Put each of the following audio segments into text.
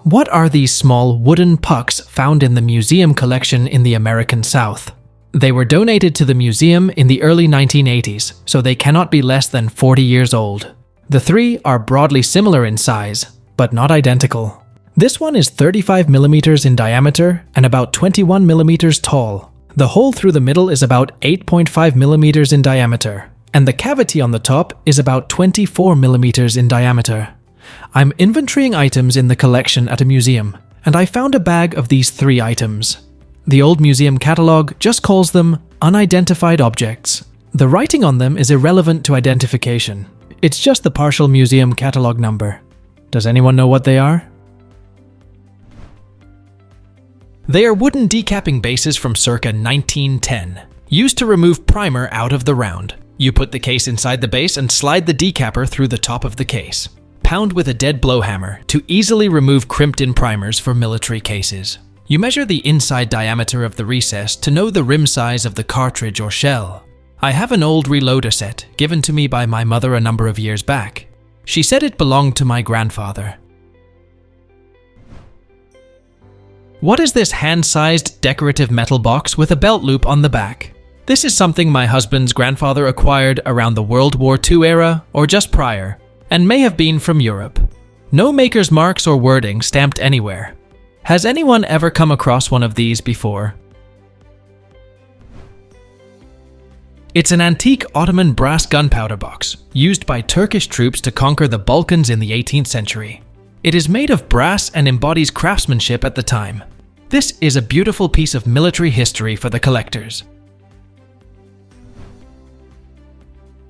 What are these small wooden pucks found in the museum collection in the American South? They were donated to the museum in the early 1980s, so they cannot be less than 40 years old. The three are broadly similar in size, but not identical. This one is 35 millimeters in diameter and about 21 millimeters tall. The hole through the middle is about 8.5 millimeters in diameter, and the cavity on the top is about 24 millimeters in diameter. I'm inventorying items in the collection at a museum, and I found a bag of these three items. The old museum catalog just calls them unidentified objects. The writing on them is irrelevant to identification. It's just the partial museum catalog number. Does anyone know what they are? They are wooden decapping bases from circa 1910, used to remove primer out of the round. You put the case inside the base and slide the decapper through the top of the case. Pound with a dead blow hammer to easily remove crimped-in primers for military cases. You measure the inside diameter of the recess to know the rim size of the cartridge or shell. I have an old reloader set given to me by my mother a number of years back. She said it belonged to my grandfather. What is this hand-sized decorative metal box with a belt loop on the back? This is something my husband's grandfather acquired around the World War II era or just prior, and may have been from Europe. No maker's marks or wording stamped anywhere. Has anyone ever come across one of these before? It's an antique Ottoman brass gunpowder box, used by Turkish troops to conquer the Balkans in the 18th century. It is made of brass and embodies craftsmanship at the time. This is a beautiful piece of military history for the collectors.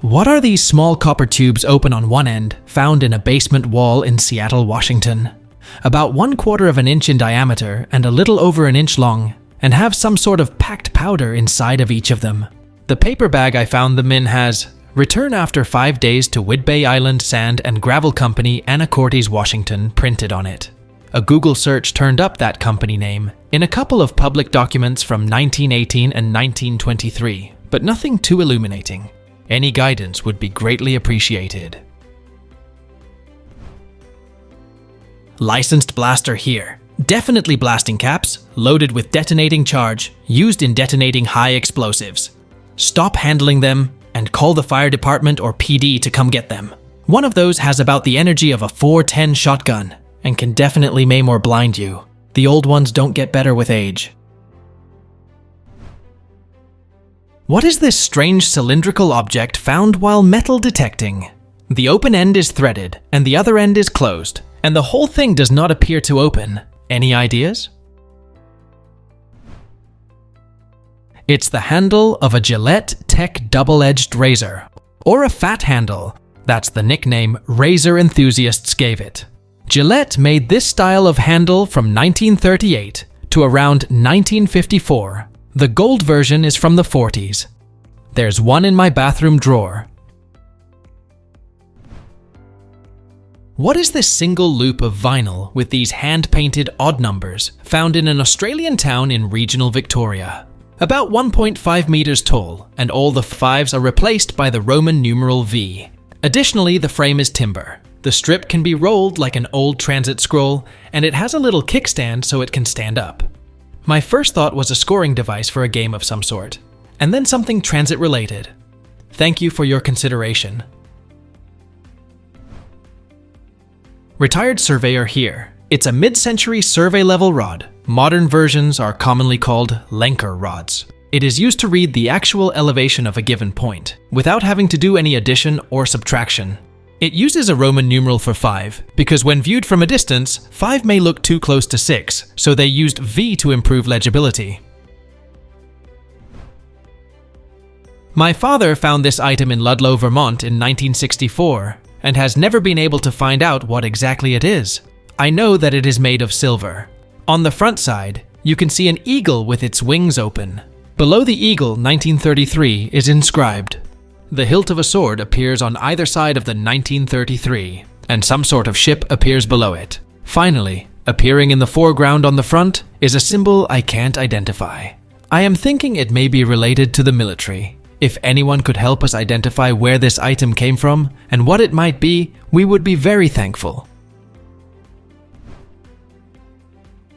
What are these small copper tubes open on one end, found in a basement wall in Seattle, Washington? About 1/4 of an inch in diameter and a little over an inch long, and have some sort of packed powder inside of each of them. The paper bag I found them in has "Return after 5 days to Whidbey Island Sand and Gravel Company, Anacortes, Washington" printed on it. A Google search turned up that company name in a couple of public documents from 1918 and 1923, but nothing too illuminating. Any guidance would be greatly appreciated. Licensed blaster here. Definitely blasting caps, loaded with detonating charge, used in detonating high explosives. Stop handling them and call the fire department or PD to come get them. One of those has about the energy of a .410 shotgun and can definitely maim or blind you. The old ones don't get better with age. What is this strange cylindrical object found while metal detecting? The open end is threaded and the other end is closed, and the whole thing does not appear to open. Any ideas? It's the handle of a Gillette Tech double-edged razor, or a fat handle. That's the nickname razor enthusiasts gave it. Gillette made this style of handle from 1938 to around 1954. The gold version is from the 40s. There's one in my bathroom drawer. What is this single loop of vinyl with these hand-painted odd numbers found in an Australian town in regional Victoria? About 1.5 meters tall, and all the fives are replaced by the Roman numeral V. Additionally, the frame is timber. The strip can be rolled like an old transit scroll, and it has a little kickstand so it can stand up. My first thought was a scoring device for a game of some sort, and then something transit-related. Thank you for your consideration. Retired surveyor here. It's a mid-century survey-level rod. Modern versions are commonly called Lenker rods. It is used to read the actual elevation of a given point, without having to do any addition or subtraction. It uses a Roman numeral for 5, because when viewed from a distance, 5 may look too close to 6, so they used V to improve legibility. My father found this item in Ludlow, Vermont in 1964, and has never been able to find out what exactly it is. I know that it is made of silver. On the front side, you can see an eagle with its wings open. Below the eagle, 1933, is inscribed. The hilt of a sword appears on either side of the 1933, and some sort of ship appears below it. Finally, appearing in the foreground on the front is a symbol I can't identify. I am thinking it may be related to the military. If anyone could help us identify where this item came from and what it might be, we would be very thankful.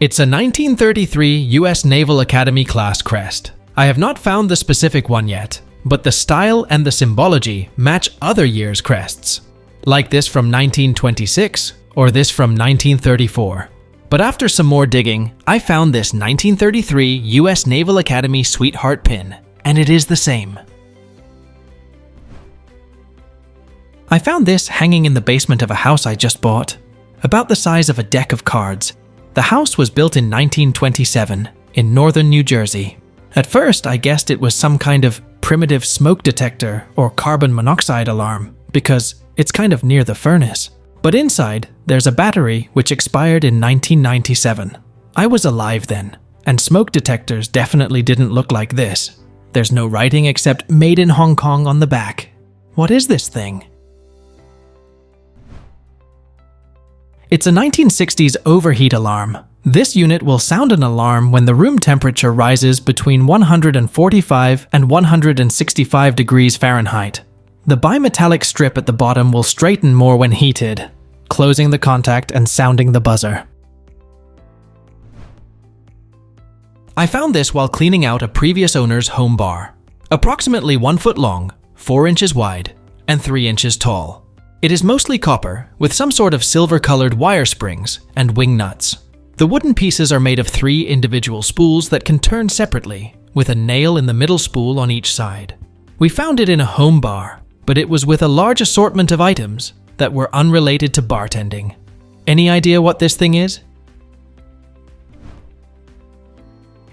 It's a 1933 US Naval Academy class crest. I have not found the specific one yet, but the style and the symbology match other years' crests, like this from 1926 or this from 1934. But after some more digging, I found this 1933 US Naval Academy Sweetheart pin, and it is the same. I found this hanging in the basement of a house I just bought, about the size of a deck of cards. The house was built in 1927 in northern New Jersey. At first, I guessed it was some kind of primitive smoke detector or carbon monoxide alarm because it's kind of near the furnace. But inside, there's a battery which expired in 1997. I was alive then, and smoke detectors definitely didn't look like this. There's no writing except "Made in Hong Kong" on the back. What is this thing? It's a 1960s overheat alarm. This unit will sound an alarm when the room temperature rises between 145 and 165 degrees Fahrenheit. The bimetallic strip at the bottom will straighten more when heated, closing the contact and sounding the buzzer. I found this while cleaning out a previous owner's home bar. Approximately 1 foot long, 4 inches wide, and 3 inches tall. It is mostly copper, with some sort of silver-colored wire springs and wing nuts. The wooden pieces are made of 3 individual spools that can turn separately, with a nail in the middle spool on each side. We found it in a home bar, but it was with a large assortment of items that were unrelated to bartending. Any idea what this thing is?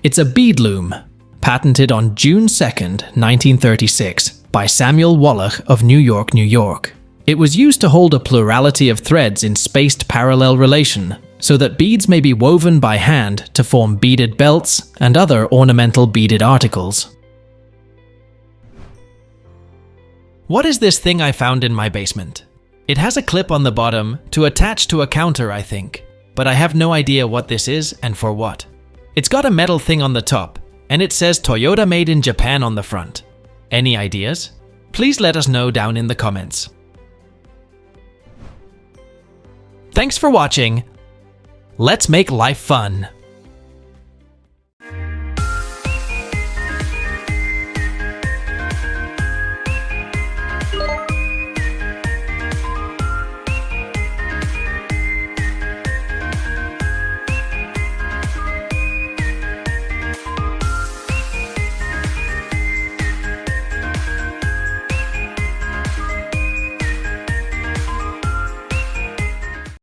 It's a bead loom, patented on June 2nd, 1936, by Samuel Wallach of New York, New York. It was used to hold a plurality of threads in spaced parallel relation, so that beads may be woven by hand to form beaded belts and other ornamental beaded articles. What is this thing I found in my basement? It has a clip on the bottom to attach to a counter, I think, but I have no idea what this is and for what. It's got a metal thing on the top, and it says Toyota Made in Japan on the front. Any ideas? Please let us know down in the comments. Thanks for watching. Let's make life fun.